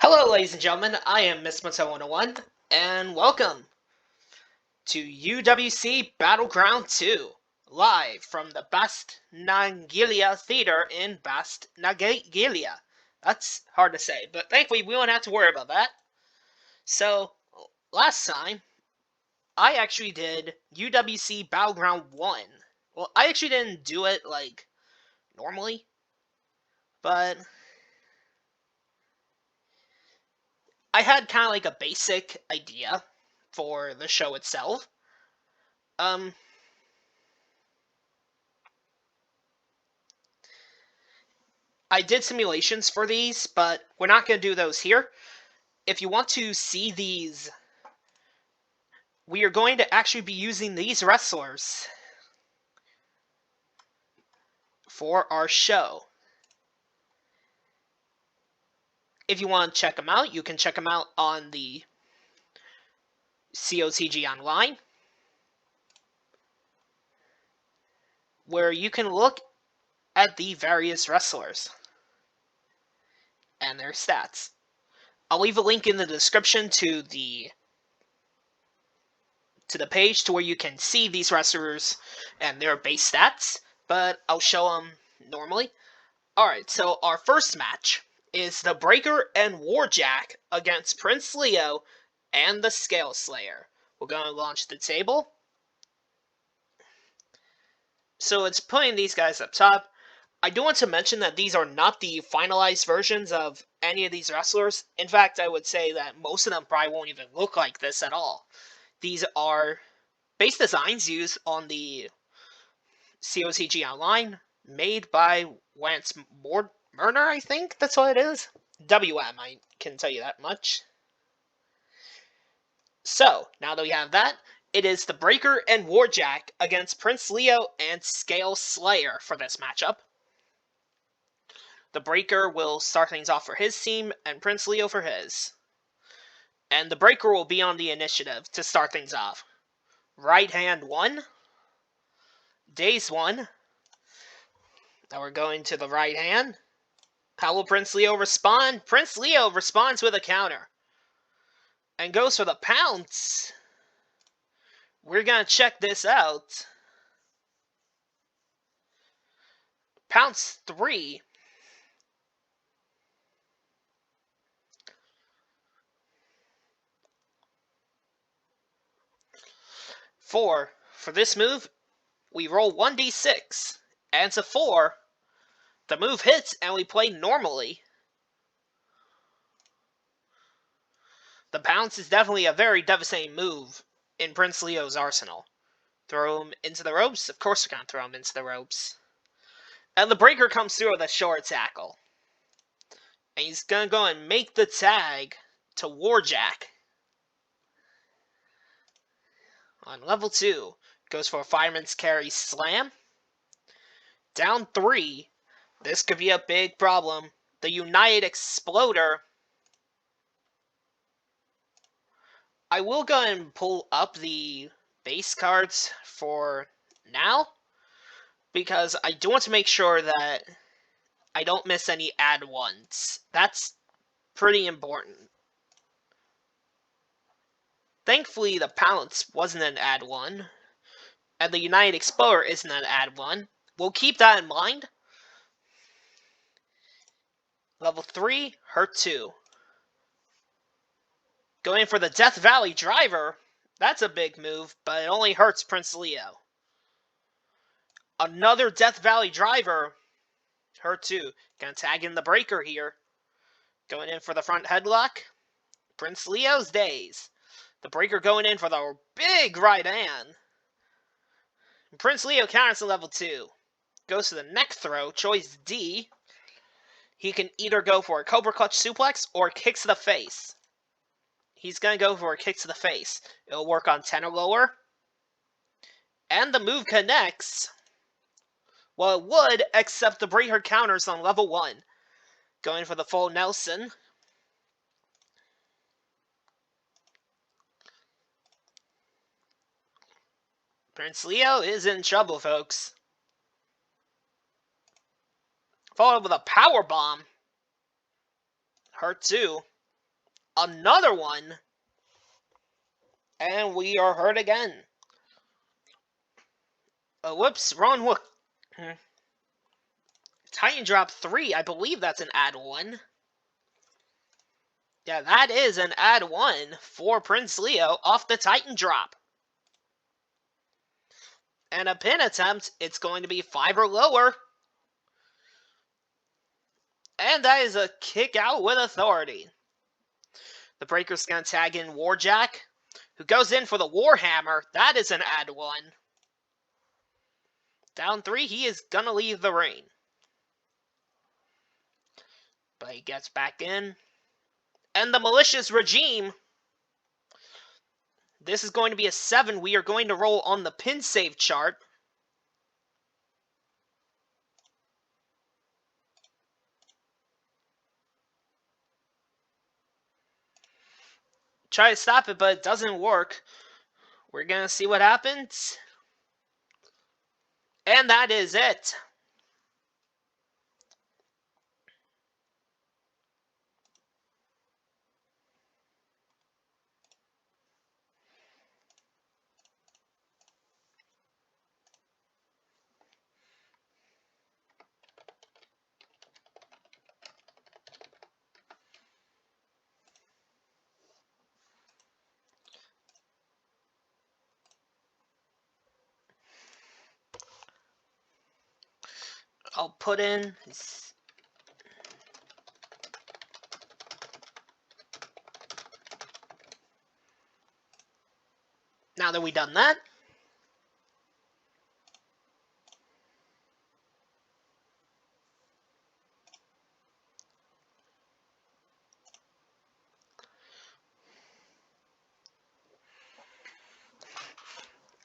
Hello, ladies and gentlemen. I am Miss Moto 101, and welcome to UWC Battleground 2, live from the Bastnagelia Theatre in Bastnagelia. That's hard to say, but thankfully we won't have to worry about that. So, last time, I actually did UWC Battleground 1. Well, I actually didn't do it, normally, but I had kind of like a basic idea for the show itself. I did simulations for these, but we're not going to do those here. If you want to see these, we are going to actually be using these wrestlers for our show. If you want to check them out, you can check them out on the COTG Online, where you can look at the various wrestlers and their stats. I'll leave a link in the description to the page to where you can see these wrestlers and their base stats, but I'll show them normally. Alright, so our first match is the Breaker and Warjack against Prince Leo and the Scale Slayer. We're going to launch the table. So it's putting these guys up top. I do want to mention that these are not the finalized versions of any of these wrestlers. In fact, I would say that most of them probably won't even look like this at all. These are base designs used on the COTG Online, made by Lance Murner, I think that's what it is. WM, I can tell you that much. So, now that we have that, it is the Breaker and Warjack against Prince Leo and Scale Slayer for this matchup. The Breaker will start things off for his team, and Prince Leo for his. And the Breaker will be on the initiative to start things off. Right hand 1. Days 1. Now we're going to the right hand. How will Prince Leo respond? Prince Leo responds with a counter. And goes for the pounce. We're going to check this out. Pounce 3. 4. For this move, we roll 1d6. And it's a 4. The move hits and we play normally. The pounce is definitely a very devastating move in Prince Leo's arsenal. Throw him into the ropes? Of course we're going to throw him into the ropes. And the Breaker comes through with a short tackle. And he's going to go and make the tag to Warjack. On level 2, goes for a fireman's carry slam. Down 3. This could be a big problem. The United Exploder. I will go and pull up the base cards for now, because I do want to make sure that I don't miss any add ones. That's pretty important. Thankfully, the Pounce wasn't an add one, and the United Explorer isn't an add one. We'll keep that in mind. Level 3, hurt 2. Going for the Death Valley Driver. That's a big move, but it only hurts Prince Leo. Another Death Valley Driver. Hurt 2. Gonna tag in the Breaker here. Going in for the front headlock. Prince Leo's days. The Breaker going in for the big right hand. Prince Leo counters to level 2. Goes to the neck throw. Choice D. He can either go for a Cobra Clutch Suplex or kicks to the face. He's going to go for a kick to the face. It'll work on 10 or lower. And the move connects. Well, it would, except the Breaker counters on level 1. Going for the full Nelson. Prince Leo is in trouble, folks. Followed with a power bomb. Hurt 2. Another one. And we are hurt again. Whoops, wrong hook. Titan drop 3, I believe that's an add 1. Yeah, that is an add 1 for Prince Leo off the Titan drop. And a pin attempt, it's going to be 5 or lower. And that is a kick out with authority. The Breaker's going to tag in Warjack, who goes in for the Warhammer. That is an add 1. Down 3, he is going to leave the ring. But he gets back in. And the Malicious Regime. This is going to be a 7. We are going to roll on the pin save chart. Try to stop it, but it doesn't work. We're going to see what happens. And that is it. I'll put in... Now that we've done that,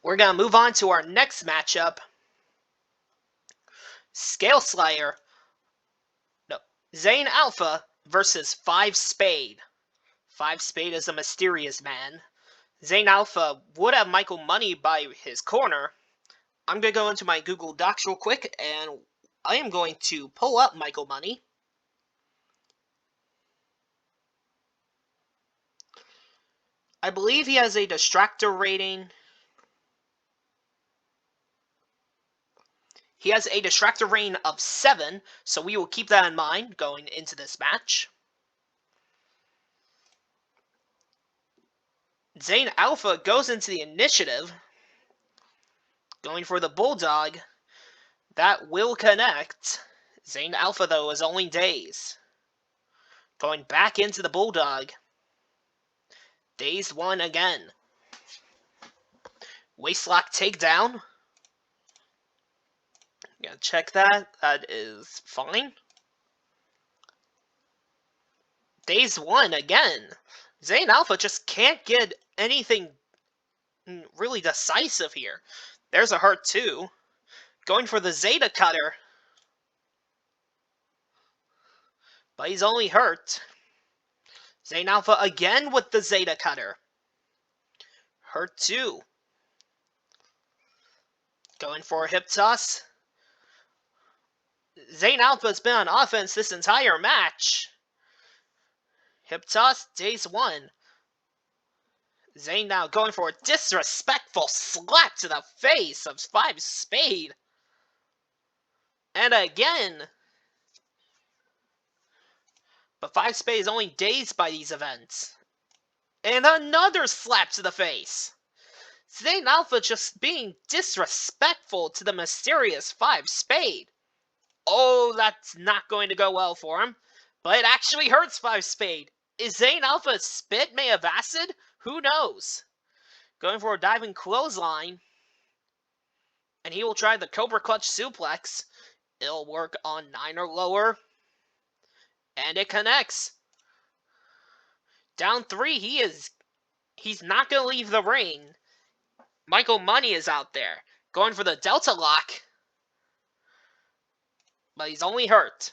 we're going to move on to our next matchup. Scale Slayer. No. Zane Alpha versus 5 Spade. 5 Spade is a mysterious man. Zane Alpha would have Michael Money by his corner. I'm going to go into my Google Docs real quick, and I am going to pull up Michael Money. I believe he has a distractor rating. He has a distractor rating of 7, so we will keep that in mind going into this match. Zane Alpha goes into the initiative, going for the Bulldog. That will connect. Zane Alpha, though, is only days. Going back into the Bulldog. Days 1 again. Waistlock takedown. Gotta check that. That is fine. Days 1 again. Zane Alpha just can't get anything really decisive here. There's a hurt 2. Going for the Zeta Cutter. But he's only hurt. Zane Alpha again with the Zeta Cutter. Hurt 2. Going for a hip toss. Zane Alpha's been on offense this entire match. Hip toss, days 1. Zane now going for a disrespectful slap to the face of 5 Spade. And again. But 5 Spade is only dazed by these events. And another slap to the face. Zane Alpha just being disrespectful to the mysterious 5 Spade. Oh, that's not going to go well for him. But it actually hurts 5 Spade. Is Zane Alpha spit may have acid? Who knows? Going for a diving clothesline. And he will try the Cobra Clutch suplex. It'll work on 9 or lower. And it connects. Down 3, he's not going to leave the ring. Michael Money is out there. Going for the Delta Lock. But he's only hurt.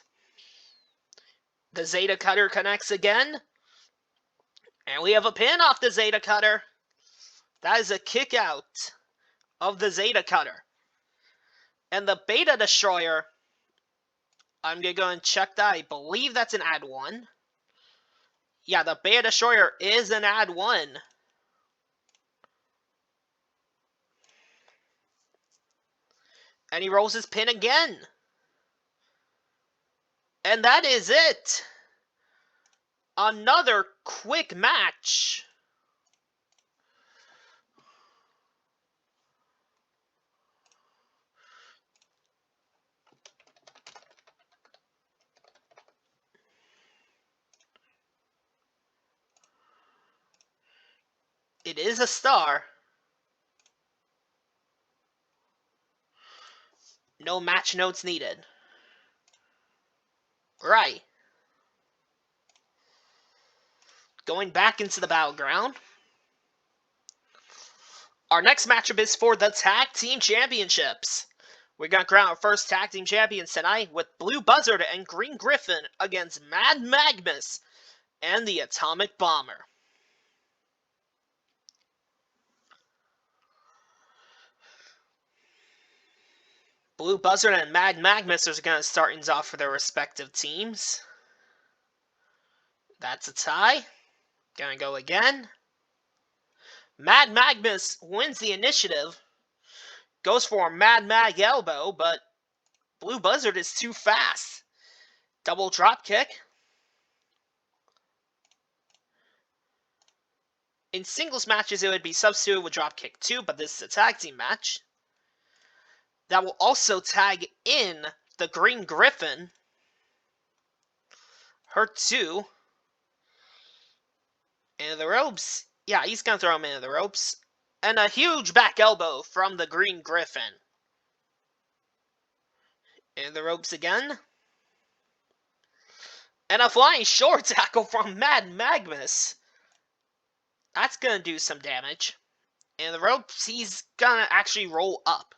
The Zeta Cutter connects again. And we have a pin off the Zeta Cutter. That is a kick out of the Zeta Cutter. And the Beta Destroyer. I'm going to go and check that. I believe that's an add 1. Yeah, the Beta Destroyer is an add 1. And he rolls his pin again. And that is it. Another quick match. It is a star. No match notes needed. Right. Going back into the Battleground. Our next matchup is for the Tag Team Championships. We're going to crown our first Tag Team Champions tonight with Blue Buzzard and Green Griffin against Mad Magmus and the Atomic Bomber. Blue Buzzard and Mad Magmus are going to start things off for their respective teams. That's a tie. Gonna go again. Mad Magmus wins the initiative. Goes for a Mad Mag elbow, but Blue Buzzard is too fast. Double drop kick. In singles matches, it would be substituted with drop kick 2, but this is a tag team match. That will also tag in the Green Griffin. Hurt 2. Into the ropes. Yeah, he's going to throw him into the ropes. And a huge back elbow from the Green Griffin. Into the ropes again. And a flying short tackle from Mad Magmus. That's going to do some damage. In the ropes, he's going to actually roll up.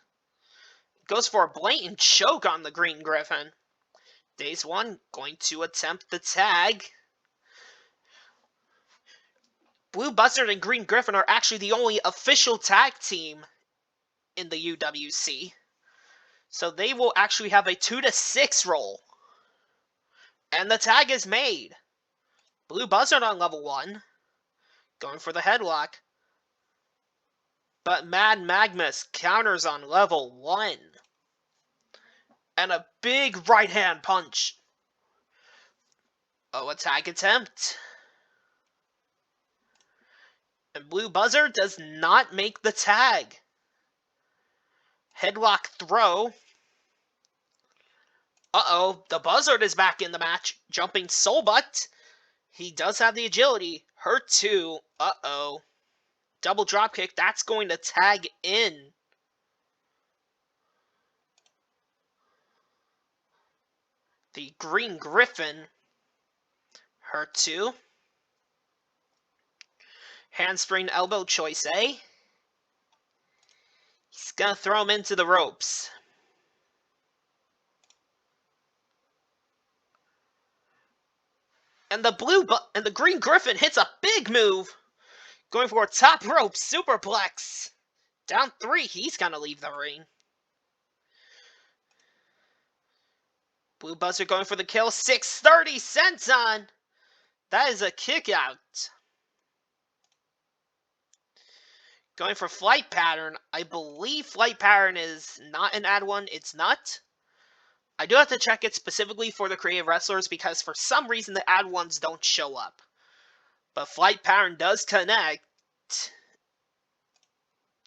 Goes for a blatant choke on the Green Griffin. Days 1 going to attempt the tag. Blue Buzzard and Green Griffin are actually the only official tag team in the UWC. So they will actually have a 2-6 roll. And the tag is made. Blue Buzzard on level 1. Going for the headlock. But Mad Magmus counters on level 1. And a big right hand punch. Oh, a tag attempt. And Blue Buzzard does not make the tag. Headlock throw. Uh-oh, the Buzzard is back in the match. Jumping soul butt. He does have the agility. Hurt 2. Uh-oh. Double drop kick. That's going to tag in. The Green Griffin. Hurt 2. Handspring elbow choice A. He's going to throw him into the ropes. And the Green Griffin hits a big move. Going for a top rope superplex. Down 3, he's going to leave the ring. Blue Buzzard going for the kill. 630 senton. That is a kick out. Going for flight pattern. I believe flight pattern is not an add 1. It's not. I do have to check it specifically for the creative wrestlers because for some reason the add 1s don't show up. But flight pattern does connect.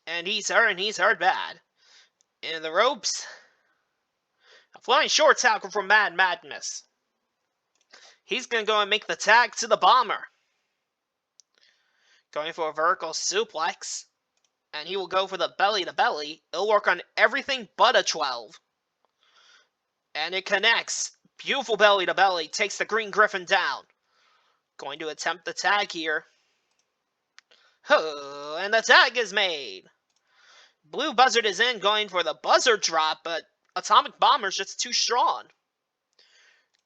And he's hurt bad. In the ropes. A flying short tackle from Mad Magmus. He's going to go and make the tag to the Bomber. Going for a vertical suplex. And he will go for the belly to belly. It'll work on everything but a 12. And it connects. Beautiful belly to belly. Takes the Green Griffin down. Going to attempt the tag here. Oh, and the tag is made. Blue Buzzard is in going for the Buzzard drop, but Atomic Bomber's just too strong.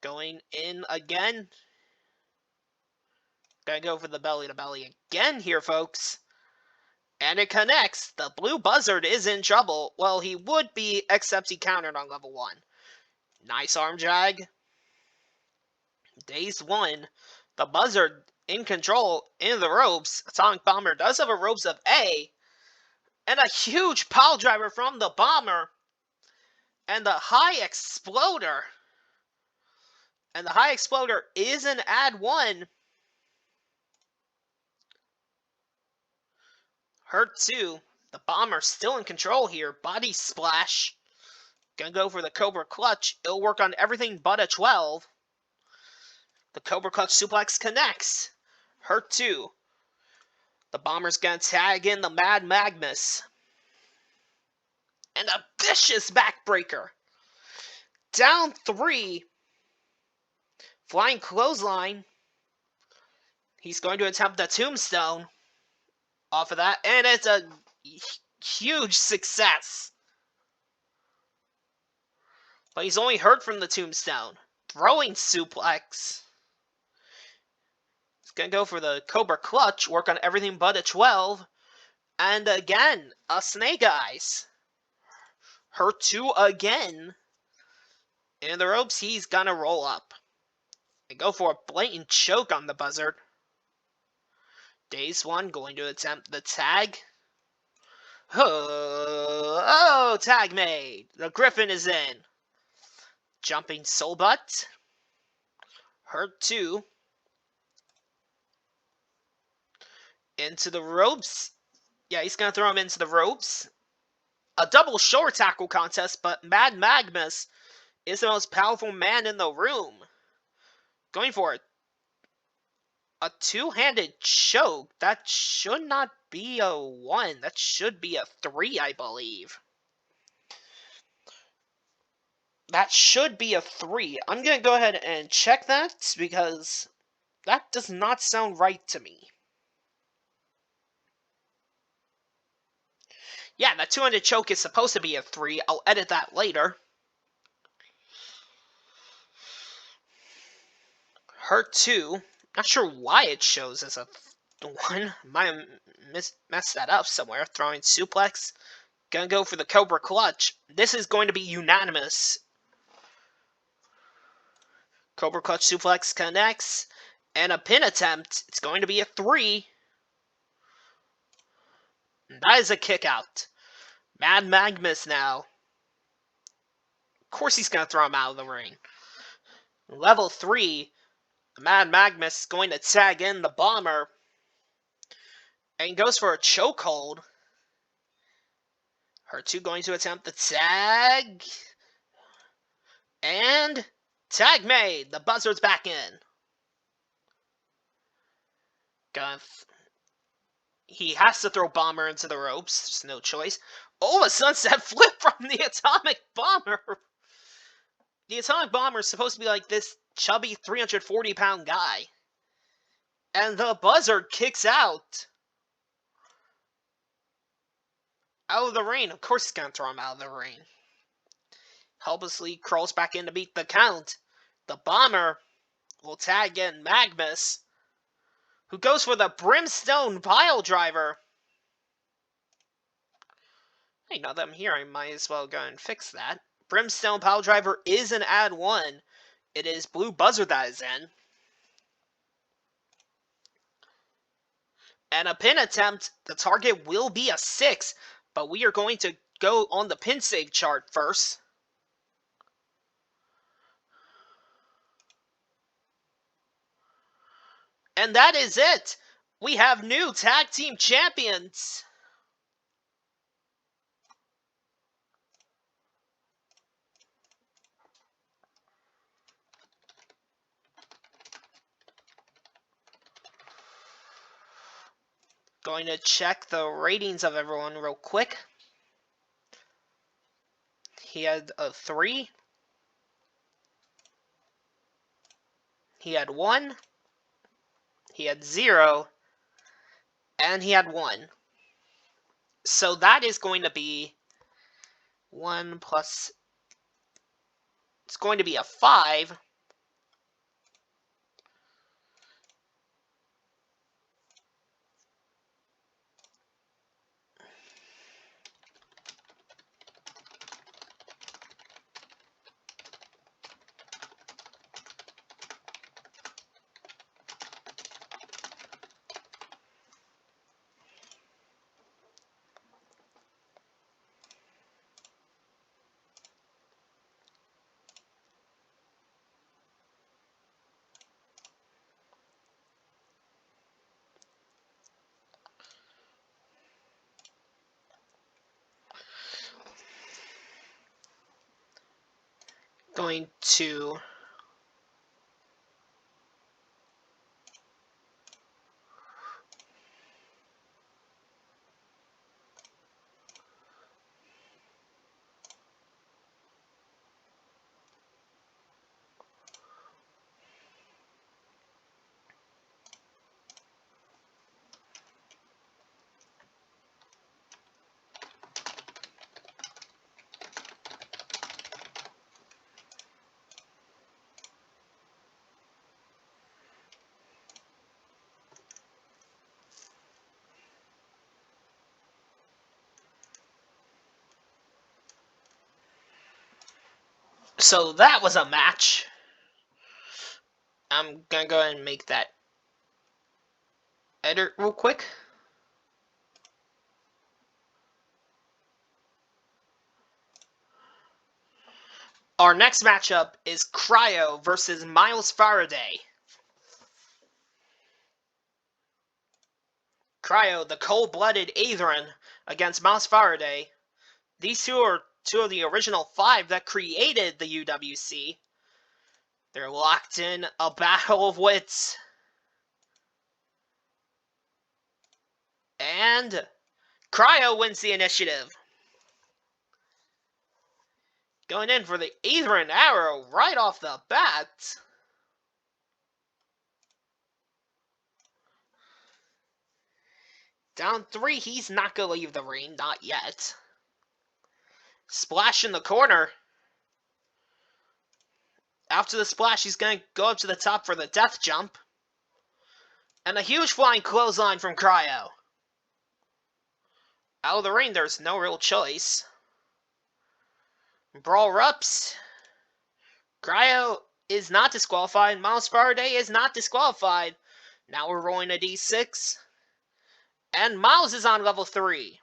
Going in again. Gonna go for the belly to belly again here, folks. And it connects. The Blue Buzzard is in trouble. Well, he would be, except he countered on level 1. Nice arm drag. Days 1 The Buzzard in control in the ropes. Atomic Bomber does have a ropes of A. And a huge pile driver from the Bomber. And the High Exploder. And the High Exploder is an add 1. Hurt 2. The Bomber still in control here. Body Splash. Gonna go for the Cobra Clutch. It'll work on everything but a 12. The Cobra Clutch Suplex connects. Hurt 2. The Bomber's gonna tag in the Mad Magmus. And a vicious backbreaker. Down 3. Flying Clothesline. He's going to attempt the Tombstone off of that. And it's a huge success. But he's only hurt from the Tombstone. Throwing Suplex. He's going to go for the Cobra Clutch. Work on everything but a 12. And again, a Snake Eyes. Hurt 2 again. In the ropes, he's going to roll up. And go for a blatant choke on the Buzzard. Days 1 going to attempt the tag. Oh, tag made. The Griffin is in. Jumping Soul Butt. Hurt 2. Into the ropes. Yeah, he's going to throw him into the ropes. A double shoulder tackle contest, but Mad Magmus is the most powerful man in the room. Going for it. A two-handed choke. That should not be a 1. That should be a 3, I believe. That should be a 3. I'm going to go ahead and check that because that does not sound right to me. Yeah, that two-handed choke is supposed to be a 3. I'll edit that later. Hurt 2. Not sure why it shows as a 1. Might have messed that up somewhere. Throwing suplex. Gonna go for the Cobra Clutch. This is going to be unanimous. Cobra Clutch suplex connects. And a pin attempt. It's going to be a 3. And that is a kick out. Mad Magmus now. Of course he's gonna throw him out of the ring. Level 3. Mad Magmus is going to tag in the Bomber. And goes for a chokehold. Hurt 2 going to attempt the tag. And tag made. The Buzzard's back in. He has to throw Bomber into the ropes. There's no choice. Oh, a sunset flip from the Atomic Bomber. The Atomic Bomber is supposed to be like this chubby 340-pound guy. And the Buzzard kicks out. Out of the ring. Of course he's going to throw him out of the ring. Helplessly crawls back in to beat the count. The Bomber will tag in Magmus, who goes for the Brimstone Pile Driver. Hey, now that I'm here, I might as well go and fix that. Brimstone Pile Driver is an add 1. It is Blue Buzzard that is in. And a pin attempt. The target will be a 6, but we are going to go on the pin save chart first. And that is it. We have new tag team champions. Going to check the ratings of everyone real quick. He had a 3. He had 1. He had 0. And he had 1. So that is going to be 1 plus... It's going to be a 5. going to... So that was a match. I'm gonna go ahead and make that edit real quick. Our next matchup is Cryo versus Miles Faraday. Cryo, the cold-blooded Aetherin, against Miles Faraday. These two are two of the original 5 that created the UWC. They're locked in a battle of wits. And Cryo wins the initiative. Going in for the Aetherin arrow right off the bat. Down 3, he's not going to leave the ring, not yet. Splash in the corner. After the splash, he's going to go up to the top for the death jump. And a huge flying clothesline from Cryo. Out of the ring, there's no real choice. Brawl erupts. Cryo is not disqualified. Miles Faraday is not disqualified. Now we're rolling a d6. And Miles is on level 3.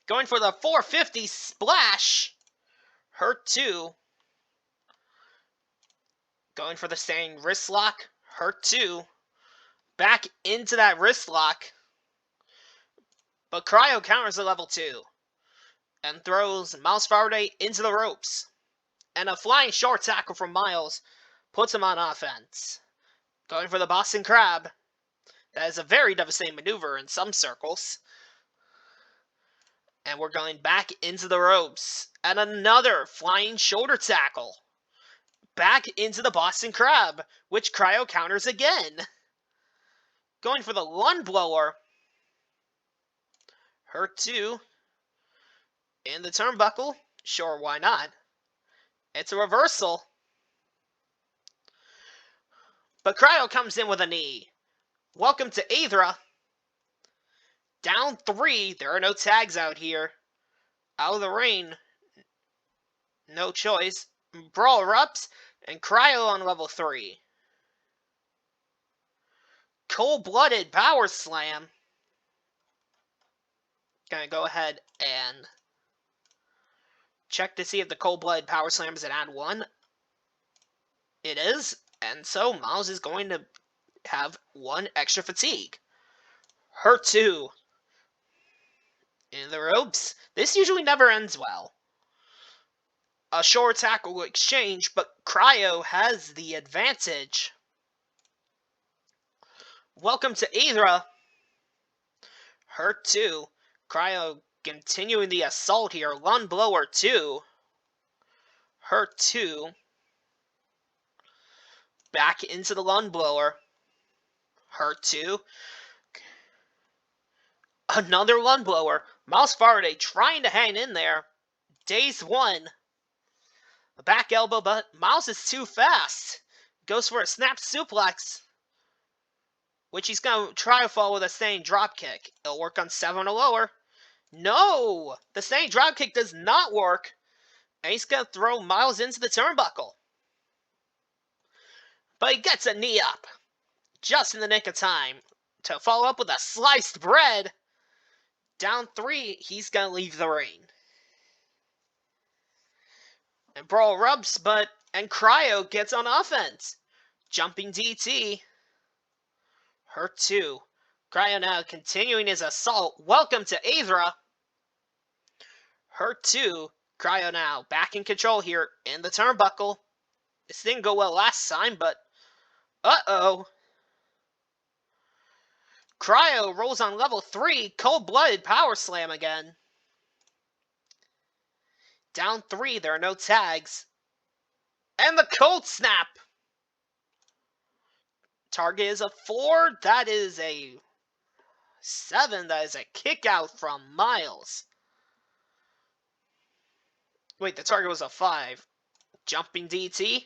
Going for the 450 splash. Hurt 2. Going for the standing wrist lock. Hurt 2. Back into that wrist lock. But Cryo counters at level 2. And throws Miles Faraday into the ropes. And a flying short tackle from Miles puts him on offense. Going for the Boston Crab. That is a very devastating maneuver in some circles. And we're going back into the ropes. And another flying shoulder tackle. Back into the Boston Crab, which Cryo counters again. Going for the lung blower. Hurt 2. In the turnbuckle. Sure, why not? It's a reversal. But Cryo comes in with a knee. Welcome to Aethra. Down 3. There are no tags out here. Out of the ring. No choice. Brawl erupts. And Cryo on level 3. Cold-blooded power slam. Gonna go ahead and check to see if the cold-blooded power slam is an add 1. It is. And so Miles is going to have 1 extra fatigue. Hurt 2. In the ropes. This usually never ends well. A short tackle exchange, but Cryo has the advantage. Welcome to Aethra. Hurt 2. Cryo continuing the assault here. Lung blower 2. Hurt 2. Back into the lung blower. Hurt 2. Another lung blower. Miles Faraday trying to hang in there. Daze 1. A back elbow, but Miles is too fast. Goes for a snap suplex. Which he's going to try to follow with a standing dropkick. It'll work on 7 or lower. No! The standing dropkick does not work. And he's going to throw Miles into the turnbuckle. But he gets a knee up. Just in the nick of time. To follow up with a sliced bread. Down 3, he's going to leave the ring. And Brawl rubs, and Cryo gets on offense. Jumping DT. Hurt 2. Cryo now continuing his assault. Welcome to Aethra. Hurt 2. Cryo now, back in control here in the turnbuckle. This didn't go well last time, but... Uh-oh. Cryo rolls on level 3, cold-blooded power slam again. Down 3, there are no tags. And the cold snap! Target is a 4, that is a 7, that is a kick out from Miles. Wait, the target was a 5. Jumping DT.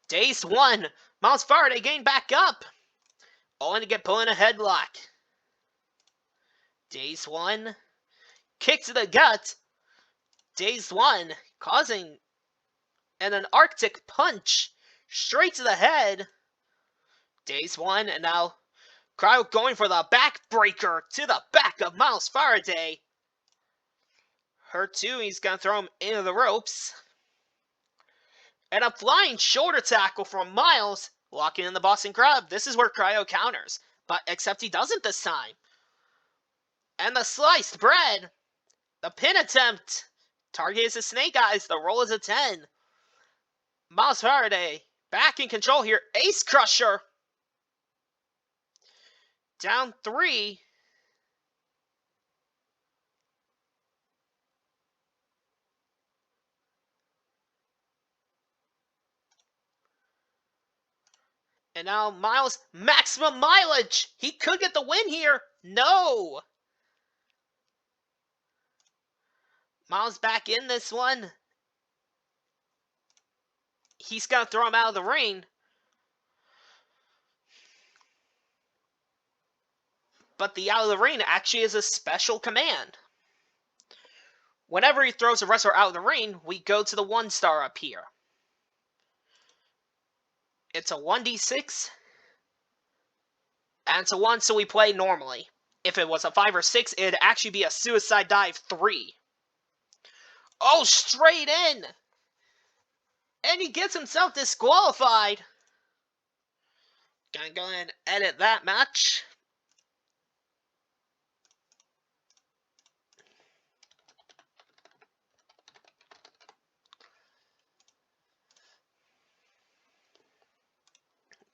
Dazed 1. Miles Faraday getting back up. Only to get put in a headlock. Dazed 1. Kick to the gut. Dazed 1. Causing an Arctic punch. Straight to the head. Dazed 1. And now Cryo going for the backbreaker to the back of Miles Faraday. Hurt 2. He's going to throw him into the ropes. And a flying shoulder tackle from Miles, locking in the Boston Crab. This is where Cryo counters, but except he doesn't this time. And the sliced bread, the pin attempt. Target is a snake eyes, the roll is a 10. Miles Faraday, back in control here, ace crusher. Down 3. And now Miles, maximum mileage. He could get the win here. No. Miles back in this one. He's going to throw him out of the ring. But the out of the ring actually is a special command. Whenever he throws a wrestler out of the ring, we go to the 1-star up here. It's a 1d6, and it's a 1, so we play normally. If it was a 5 or 6, it'd actually be a suicide dive 3. Oh, straight in! And he gets himself disqualified. Gonna go ahead and edit that match.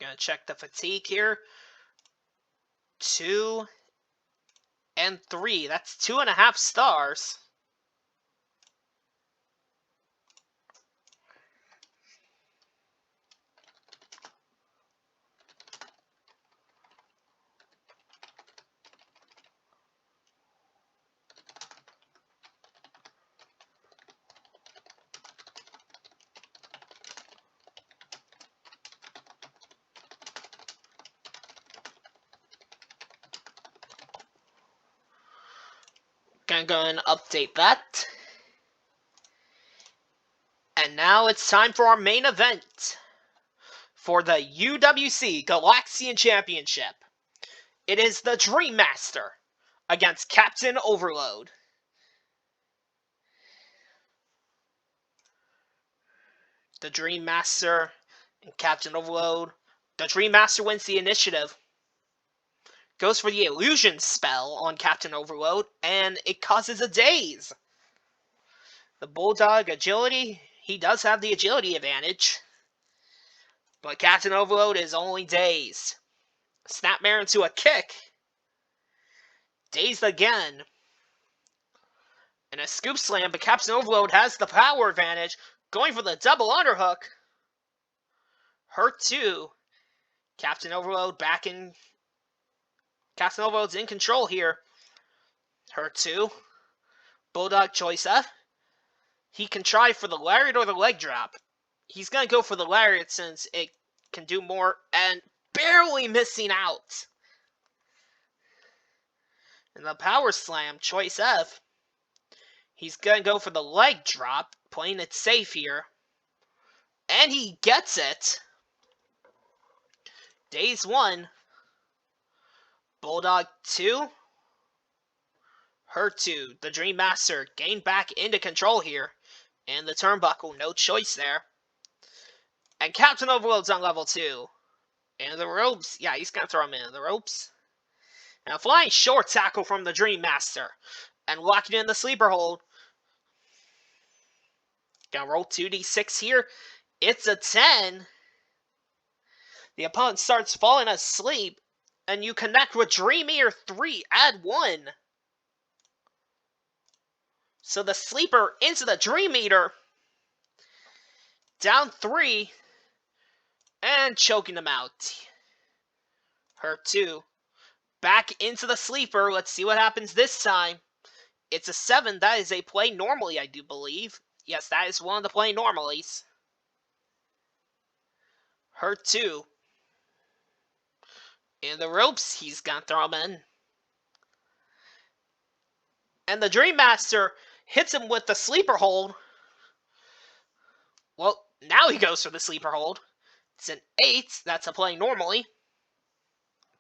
Gonna check the fatigue here. 2 and 3. That's 2.5 stars. Gonna go and update that. And now it's time for our main event for the UWC Galaxian Championship. It is the Dreammaster against Captain Overload. The Dreammaster and Captain Overload. The Dreammaster wins the initiative. Goes for the illusion spell on Captain Overload, and it causes a daze. The Bulldog agility, he does have the agility advantage. But Captain Overload is only dazed. Snapmare into a kick. Dazed again. And a scoop slam, but Captain Overload has the power advantage. Going for the double underhook. Hurt 2. Captain Overload back in. Captain Overload's in control here. Hurt 2. Bulldog choice F. He can try for the lariat or the leg drop. He's going to go for the lariat since it can do more, and barely missing out. And the power slam, choice F. He's going to go for the leg drop, playing it safe here. And he gets it. Daze 1. Bulldog 2. Hurt 2. The Dreammaster getting back into control here. And the turnbuckle, no choice there. And Captain Overload's on level 2. And the ropes. Yeah, he's going to throw him in the ropes. And a flying short tackle from the Dreammaster. And locking in the sleeper hold. Gonna roll 2d6 here. It's a 10. The opponent starts falling asleep, and you connect with Dream Eater 3, add 1. So the sleeper into the Dream Eater, down 3, and choking them out. Hurt 2. Back into the sleeper, let's see what happens this time. It's a 7, that is a play normally, I do believe. Yes, that is one of the play normalies. Hurt 2. In the ropes, he's gonna throw him in. And the Dreammaster hits him with the sleeper hold. Well, now he goes for the sleeper hold. It's an 8, that's a play normally.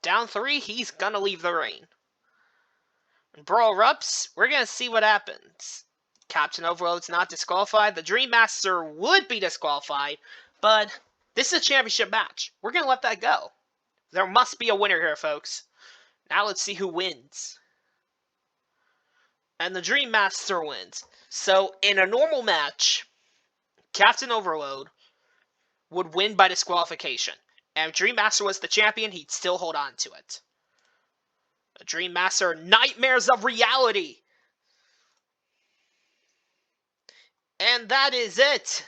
Down 3, he's gonna leave the ring. When brawl erupts, we're gonna see what happens. Captain Overload's not disqualified. The Dreammaster would be disqualified, but this is a championship match. We're gonna let that go. There must be a winner here, folks. Now let's see who wins. And the Dreammaster wins. So, in a normal match, Captain Overload would win by disqualification. And if Dreammaster was the champion, he'd still hold on to it. The Dreammaster, Nightmares of Reality. And that is it.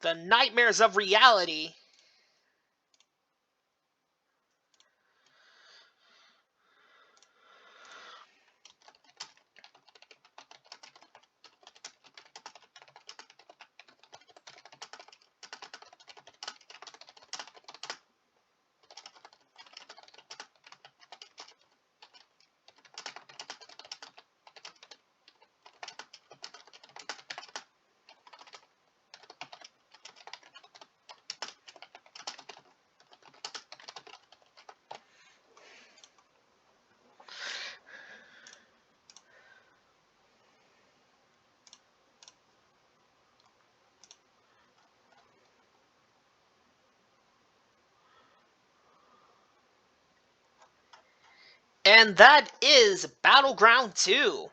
The Nightmares of Reality. And that is Battleground 2.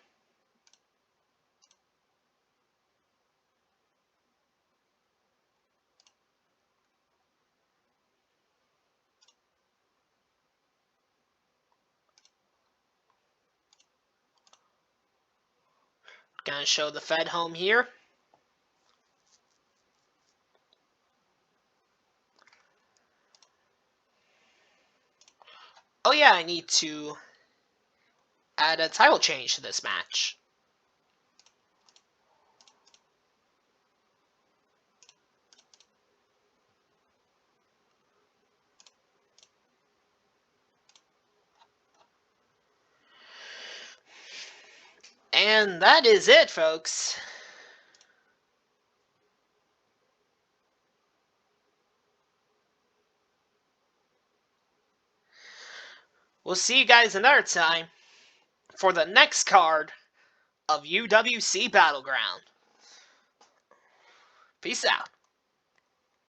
Gonna show the Fed home here. Oh yeah, I need to add a title change to this match. And that is it, folks. We'll see you guys another time for the next card of UWC Battleground. Peace out.